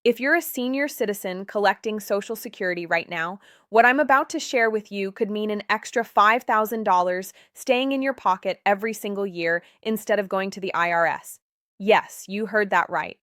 If you're a senior citizen collecting Social Security right now, what I'm about to share with you could mean an extra $5,000 staying in your pocket every single year instead of going to the IRS. Yes, you heard that right.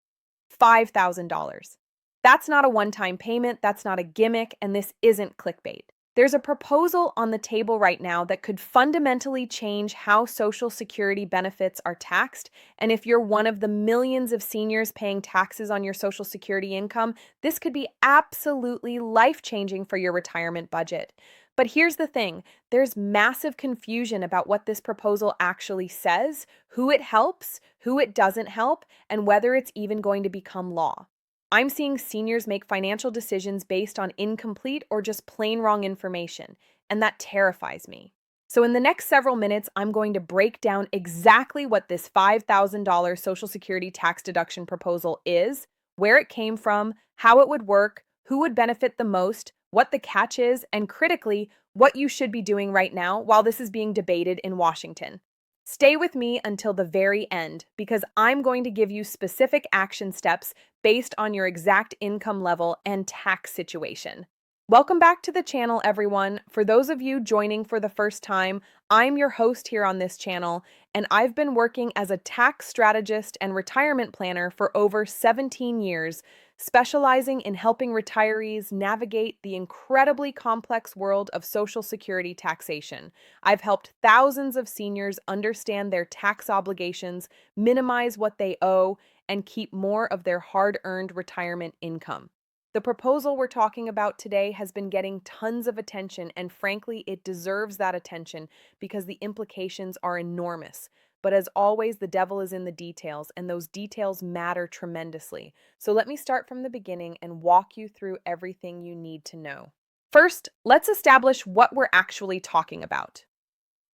$5,000. That's not a one-time payment, that's not a gimmick, and this isn't clickbait. There's a proposal on the table right now that could fundamentally change how Social Security benefits are taxed. And if you're one of the millions of seniors paying taxes on your Social Security income, this could be absolutely life-changing for your retirement budget. But here's the thing, there's massive confusion about what this proposal actually says, who it helps, who it doesn't help, and whether it's even going to become law. I'm seeing seniors make financial decisions based on incomplete or just plain wrong information, and that terrifies me. So, in the next several minutes, I'm going to break down exactly what this $5,000 Social Security tax deduction proposal is, where it came from, how it would work, who would benefit the most, what the catch is, and critically, what you should be doing right now while this is being debated in Washington. Stay with me until the very end because I'm going to give you specific action steps based on your exact income level and tax situation. Welcome back to the channel, everyone. For those of you joining for the first time, I'm your host here on this channel, and I've been working as a tax strategist and retirement planner for over 17 years, specializing in helping retirees navigate the incredibly complex world of Social Security taxation. I've helped thousands of seniors understand their tax obligations, minimize what they owe, and keep more of their hard-earned retirement income. The proposal we're talking about today has been getting tons of attention, and frankly, it deserves that attention because the implications are enormous. But as always, the devil is in the details, and those details matter tremendously. So let me start from the beginning and walk you through everything you need to know. First, let's establish what we're actually talking about.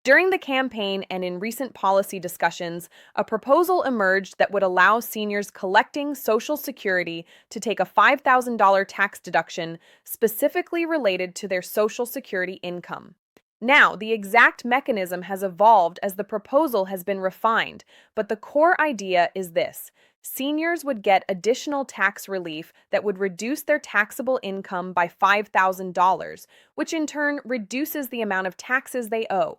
During the campaign and in recent policy discussions, a proposal emerged that would allow seniors collecting Social Security to take a $5,000 tax deduction specifically related to their Social Security income. Now, the exact mechanism has evolved as the proposal has been refined, but the core idea is this. Seniors would get additional tax relief that would reduce their taxable income by $5,000, which in turn reduces the amount of taxes they owe.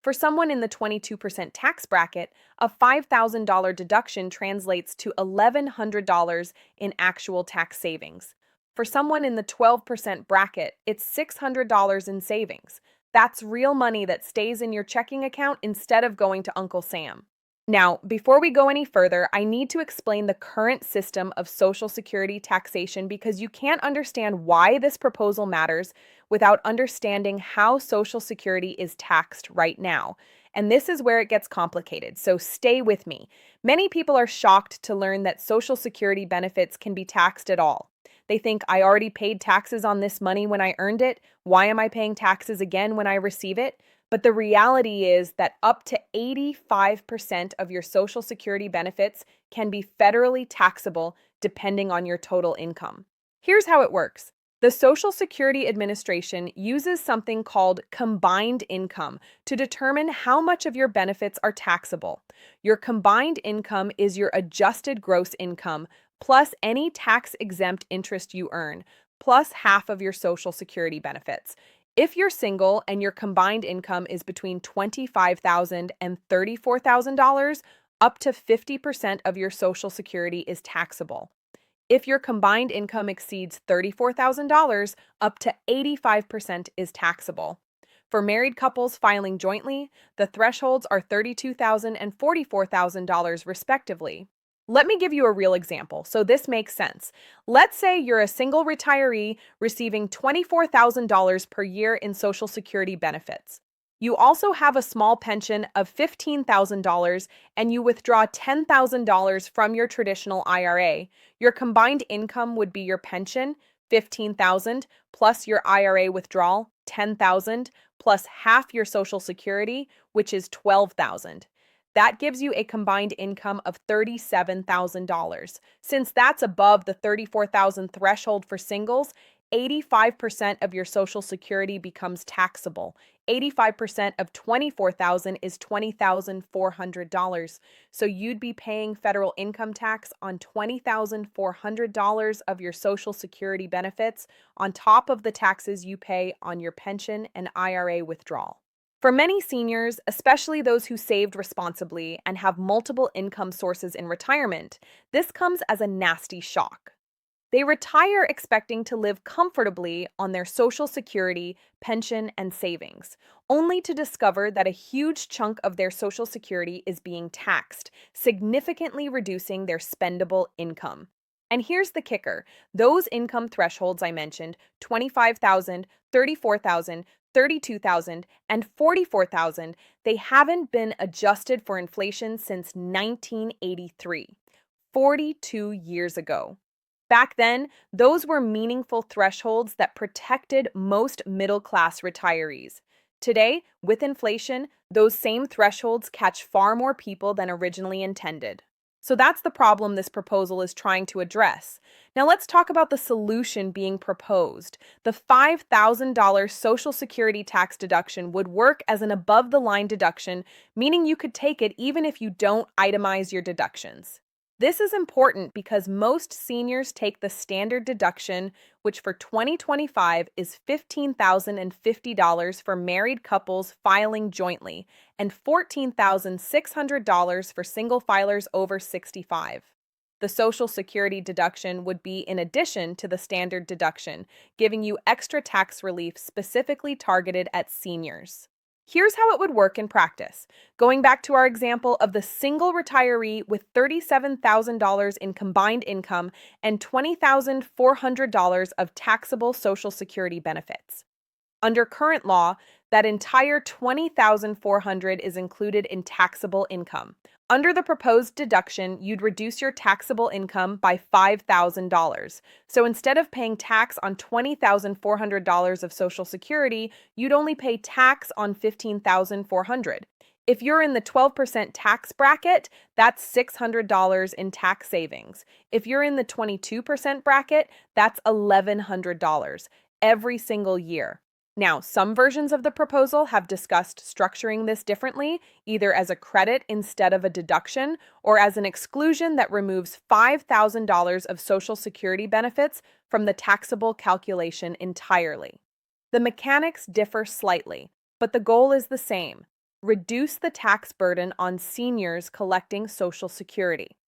For someone in the 22% tax bracket, a $5,000 deduction translates to $1,100 in actual tax savings. For someone in the 12% bracket, it's $600 in savings. That's real money that stays in your checking account instead of going to Uncle Sam. Now, before we go any further, I need to explain the current system of Social Security taxation because you can't understand why this proposal matters without understanding how Social Security is taxed right now. And this is where it gets complicated, so stay with me. Many people are shocked to learn that Social Security benefits can be taxed at all. They think, I already paid taxes on this money when I earned it. Why am I paying taxes again when I receive it? But the reality is that up to 85% of your Social Security benefits can be federally taxable depending on your total income. Here's how it works. The Social Security Administration uses something called combined income to determine how much of your benefits are taxable. Your combined income is your adjusted gross income plus any tax-exempt interest you earn, plus half of your Social Security benefits. If you're single and your combined income is between $25,000 and $34,000, up to 50% of your Social Security is taxable. If your combined income exceeds $34,000, up to 85% is taxable. For married couples filing jointly, the thresholds are $32,000 and $44,000 respectively. Let me give you a real example so this makes sense. Let's say you're a single retiree receiving $24,000 per year in Social Security benefits. You also have a small pension of $15,000 and you withdraw $10,000 from your traditional IRA. Your combined income would be your pension, $15,000, plus your IRA withdrawal, $10,000, plus half your Social Security, which is $12,000. That gives you a combined income of $37,000. Since that's above the $34,000 threshold for singles, 85% of your Social Security becomes taxable. 85% of 24,000 is $20,400. So you'd be paying federal income tax on $20,400 of your Social Security benefits on top of the taxes you pay on your pension and IRA withdrawal. For many seniors, especially those who saved responsibly and have multiple income sources in retirement, this comes as a nasty shock. They retire expecting to live comfortably on their Social Security, pension, and savings, only to discover that a huge chunk of their Social Security is being taxed, significantly reducing their spendable income. And here's the kicker: those income thresholds I mentioned, 25,000, 34,000, 32,000, and 44,000, they haven't been adjusted for inflation since 1983, 42 years ago. Back then, those were meaningful thresholds that protected most middle-class retirees. Today, with inflation, those same thresholds catch far more people than originally intended. So that's the problem this proposal is trying to address. Now let's talk about the solution being proposed. The $5,000 Social Security tax deduction would work as an above-the-line deduction, meaning you could take it even if you don't itemize your deductions. This is important because most seniors take the standard deduction, which for 2025 is $15,050 for married couples filing jointly and $14,600 for single filers over 65. The Social Security deduction would be in addition to the standard deduction, giving you extra tax relief specifically targeted at seniors. Here's how it would work in practice. Going back to our example of the single retiree with $37,000 in combined income and $20,400 of taxable Social Security benefits. Under current law, that entire $20,400 is included in taxable income. Under the proposed deduction, you'd reduce your taxable income by $5,000. So instead of paying tax on $20,400 of Social Security, you'd only pay tax on $15,400. If you're in the 12% tax bracket, that's $600 in tax savings. If you're in the 22% bracket, that's $1,100 every single year. Now, some versions of the proposal have discussed structuring this differently, either as a credit instead of a deduction, or as an exclusion that removes $5,000 of Social Security benefits from the taxable calculation entirely. The mechanics differ slightly, but the goal is the same: reduce the tax burden on seniors collecting Social Security.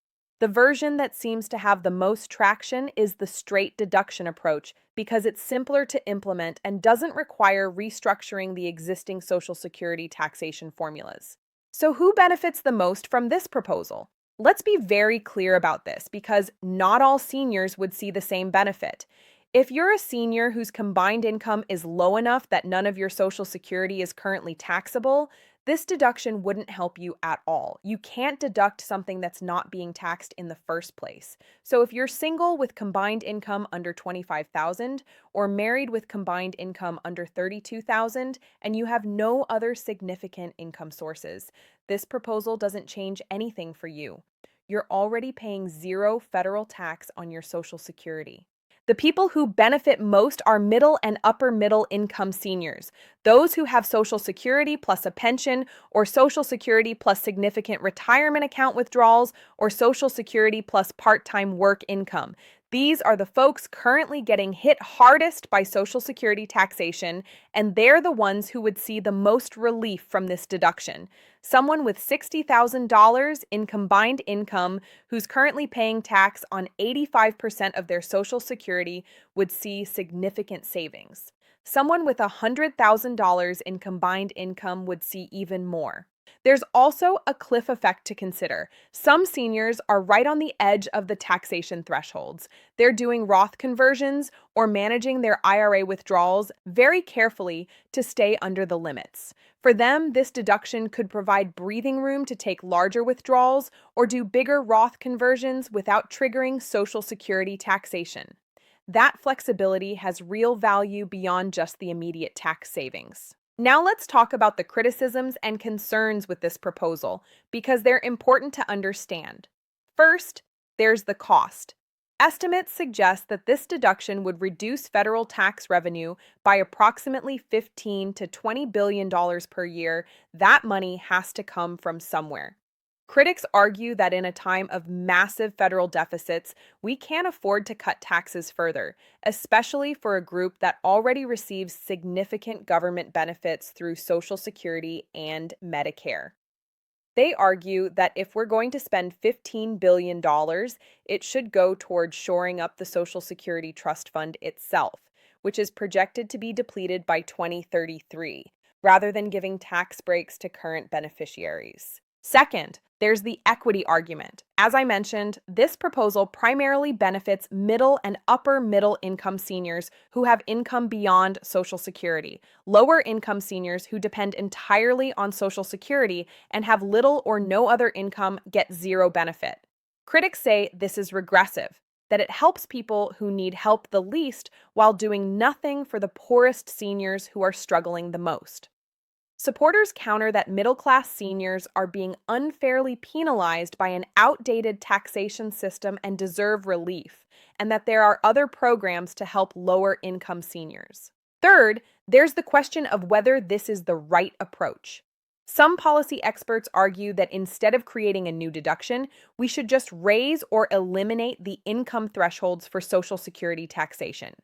The version that seems to have the most traction is the straight deduction approach because it's simpler to implement and doesn't require restructuring the existing Social Security taxation formulas. So who benefits the most from this proposal? Let's be very clear about this because not all seniors would see the same benefit. If you're a senior whose combined income is low enough that none of your Social Security is currently taxable, this deduction wouldn't help you at all. You can't deduct something that's not being taxed in the first place. So if you're single with combined income under $25,000 or married with combined income under $32,000 and you have no other significant income sources, this proposal doesn't change anything for you. You're already paying zero federal tax on your Social Security. The people who benefit most are middle and upper middle income seniors, those who have Social Security plus a pension, or Social Security plus significant retirement account withdrawals, or Social Security plus part-time work income. These are the folks currently getting hit hardest by Social Security taxation, and they're the ones who would see the most relief from this deduction. Someone with $60,000 in combined income who's currently paying tax on 85% of their Social Security would see significant savings. Someone with $100,000 in combined income would see even more. There's also a cliff effect to consider. Some seniors are right on the edge of the taxation thresholds. They're doing Roth conversions or managing their IRA withdrawals very carefully to stay under the limits. For them, this deduction could provide breathing room to take larger withdrawals or do bigger Roth conversions without triggering Social Security taxation. That flexibility has real value beyond just the immediate tax savings. Now let's talk about the criticisms and concerns with this proposal because they're important to understand. First, there's the cost. Estimates suggest that this deduction would reduce federal tax revenue by approximately $15 to $20 billion per year. That money has to come from somewhere. Critics argue that in a time of massive federal deficits, we can't afford to cut taxes further, especially for a group that already receives significant government benefits through Social Security and Medicare. They argue that if we're going to spend $15 billion, it should go towards shoring up the Social Security Trust Fund itself, which is projected to be depleted by 2033, rather than giving tax breaks to current beneficiaries. Second, there's the equity argument. As I mentioned, this proposal primarily benefits middle and upper middle income seniors who have income beyond Social Security. Lower income seniors who depend entirely on Social Security and have little or no other income get zero benefit. Critics say this is regressive, that it helps people who need help the least while doing nothing for the poorest seniors who are struggling the most. Supporters counter that middle-class seniors are being unfairly penalized by an outdated taxation system and deserve relief, and that there are other programs to help lower-income seniors. Third, there's the question of whether this is the right approach. Some policy experts argue that instead of creating a new deduction, we should just raise or eliminate the income thresholds for Social Security taxation.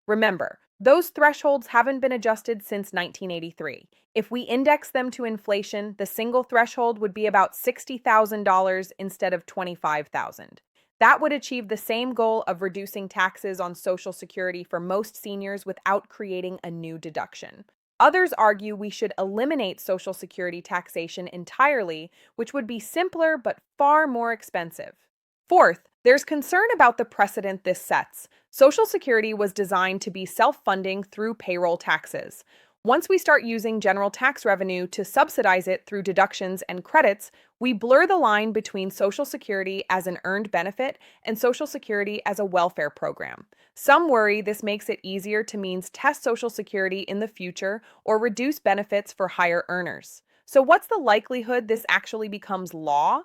Remember, those thresholds haven't been adjusted since 1983. If we index them to inflation, the single threshold would be about $60,000 instead of $25,000. That would achieve the same goal of reducing taxes on Social Security for most seniors without creating a new deduction. Others argue we should eliminate Social Security taxation entirely, which would be simpler but far more expensive. Fourth, there's concern about the precedent this sets. Social Security was designed to be self-funding through payroll taxes. Once we start using general tax revenue to subsidize it through deductions and credits, we blur the line between Social Security as an earned benefit and Social Security as a welfare program. Some worry this makes it easier to test Social Security in the future or reduce benefits for higher earners. So what's the likelihood this actually becomes law?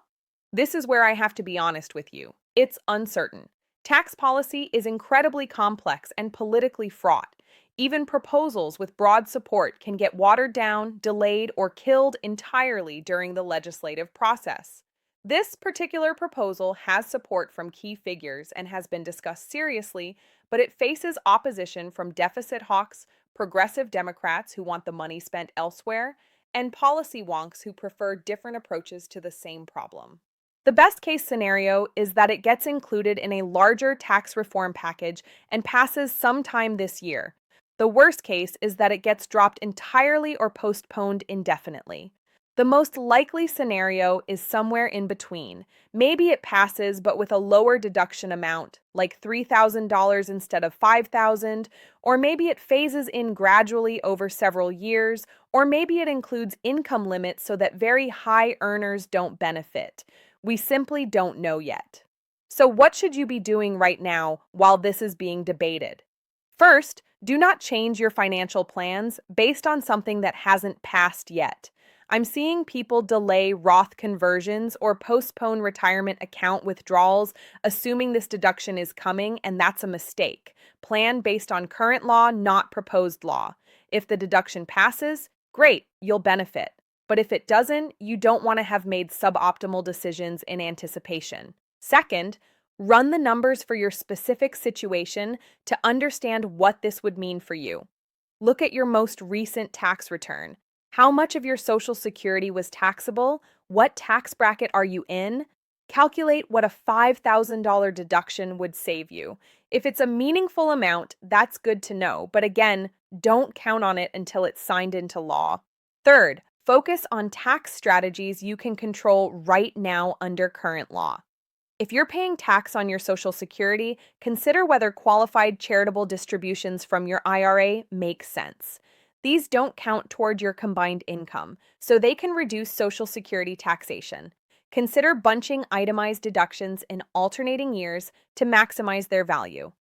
This is where I have to be honest with you. It's uncertain. Tax policy is incredibly complex and politically fraught. Even proposals with broad support can get watered down, delayed, or killed entirely during the legislative process. This particular proposal has support from key figures and has been discussed seriously, but it faces opposition from deficit hawks, progressive Democrats who want the money spent elsewhere, and policy wonks who prefer different approaches to the same problem. The best case scenario is that it gets included in a larger tax reform package and passes sometime this year. The worst case is that it gets dropped entirely or postponed indefinitely. The most likely scenario is somewhere in between. Maybe it passes but with a lower deduction amount, like $3,000 instead of $5,000, or maybe it phases in gradually over several years, or maybe it includes income limits so that very high earners don't benefit. We simply don't know yet. So what should you be doing right now while this is being debated? First, do not change your financial plans based on something that hasn't passed yet. I'm seeing people delay Roth conversions or postpone retirement account withdrawals, assuming this deduction is coming, and that's a mistake. Plan based on current law, not proposed law. If the deduction passes, great, you'll benefit. But if it doesn't, you don't want to have made suboptimal decisions in anticipation. Second, run the numbers for your specific situation to understand what this would mean for you. Look at your most recent tax return. How much of your Social Security was taxable? What tax bracket are you in? Calculate what a $5,000 deduction would save you. If it's a meaningful amount, that's good to know, but again, don't count on it until it's signed into law. Third, focus on tax strategies you can control right now under current law. If you're paying tax on your Social Security, consider whether qualified charitable distributions from your IRA make sense. These don't count toward your combined income, so they can reduce Social Security taxation. Consider bunching itemized deductions in alternating years to maximize their value.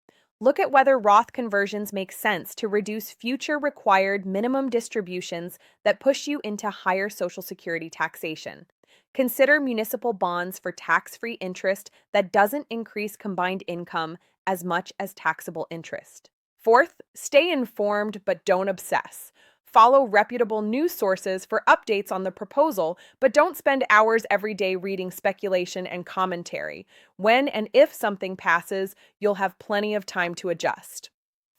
Look at whether Roth conversions make sense to reduce future required minimum distributions that push you into higher Social Security taxation. Consider municipal bonds for tax-free interest that doesn't increase combined income as much as taxable interest. Fourth, stay informed but don't obsess. Follow reputable news sources for updates on the proposal, but don't spend hours every day reading speculation and commentary. When and if something passes, you'll have plenty of time to adjust.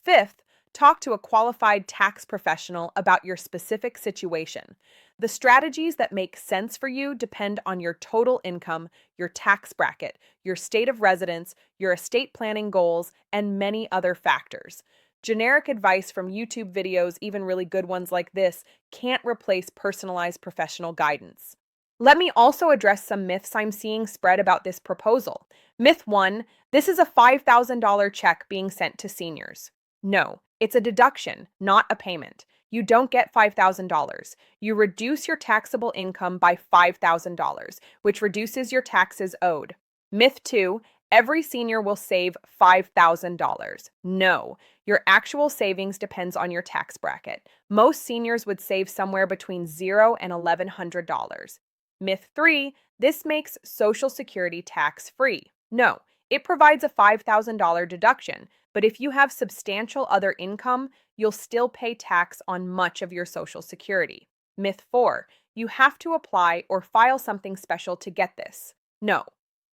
Fifth, talk to a qualified tax professional about your specific situation. The strategies that make sense for you depend on your total income, your tax bracket, your state of residence, your estate planning goals, and many other factors. Generic advice from YouTube videos, even really good ones like this, can't replace personalized professional guidance. Let me also address some myths I'm seeing spread about this proposal. Myth 1, this is a $5,000 check being sent to seniors. No, it's a deduction, not a payment. You don't get $5,000. You reduce your taxable income by $5,000, which reduces your taxes owed. Myth 2, every senior will save $5,000. No, your actual savings depends on your tax bracket. Most seniors would save somewhere between $0 and $1,100. Myth 3, this makes Social Security tax-free. No, it provides a $5,000 deduction, but if you have substantial other income, you'll still pay tax on much of your Social Security. Myth 4, you have to apply or file something special to get this. No.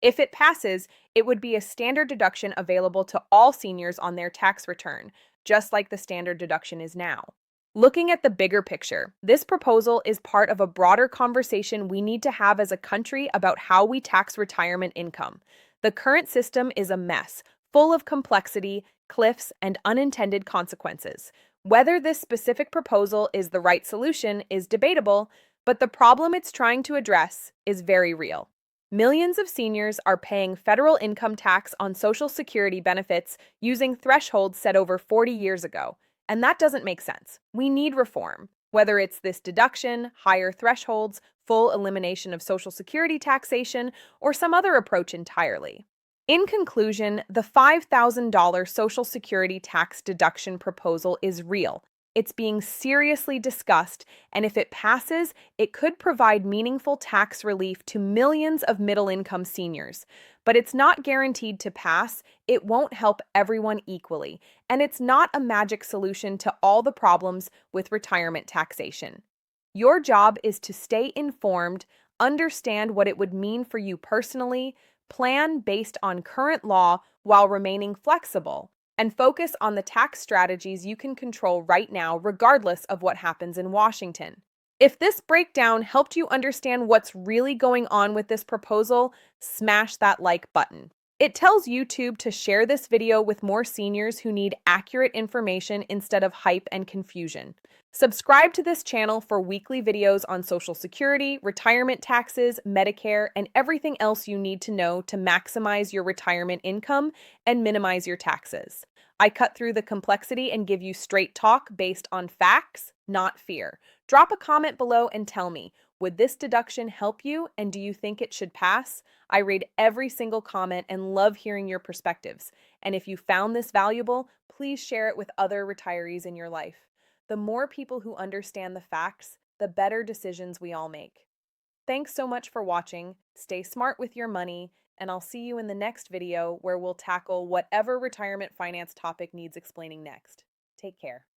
If it passes, it would be a standard deduction available to all seniors on their tax return, just like the standard deduction is now. Looking at the bigger picture, this proposal is part of a broader conversation we need to have as a country about how we tax retirement income. The current system is a mess, full of complexity, cliffs, and unintended consequences. Whether this specific proposal is the right solution is debatable, but the problem it's trying to address is very real. Millions of seniors are paying federal income tax on Social Security benefits using thresholds set over 40 years ago, and that doesn't make sense. We need reform, whether it's this deduction, higher thresholds, full elimination of Social Security taxation, or some other approach entirely. In conclusion, the $5,000 Social Security tax deduction proposal is real. It's being seriously discussed, and if it passes, it could provide meaningful tax relief to millions of middle-income seniors. But it's not guaranteed to pass, it won't help everyone equally, and it's not a magic solution to all the problems with retirement taxation. Your job is to stay informed, understand what it would mean for you personally, plan based on current law while remaining flexible, and focus on the tax strategies you can control right now, regardless of what happens in Washington. If this breakdown helped you understand what's really going on with this proposal, smash that like button. It tells YouTube to share this video with more seniors who need accurate information instead of hype and confusion. Subscribe to this channel for weekly videos on Social Security, retirement taxes, Medicare, and everything else you need to know to maximize your retirement income and minimize your taxes. I cut through the complexity and give you straight talk based on facts, not fear. Drop a comment below and tell me, would this deduction help you, and do you think it should pass? I read every single comment and love hearing your perspectives. And if you found this valuable, please share it with other retirees in your life. The more people who understand the facts, the better decisions we all make. Thanks so much for watching. Stay smart with your money, and I'll see you in the next video where we'll tackle whatever retirement finance topic needs explaining next. Take care.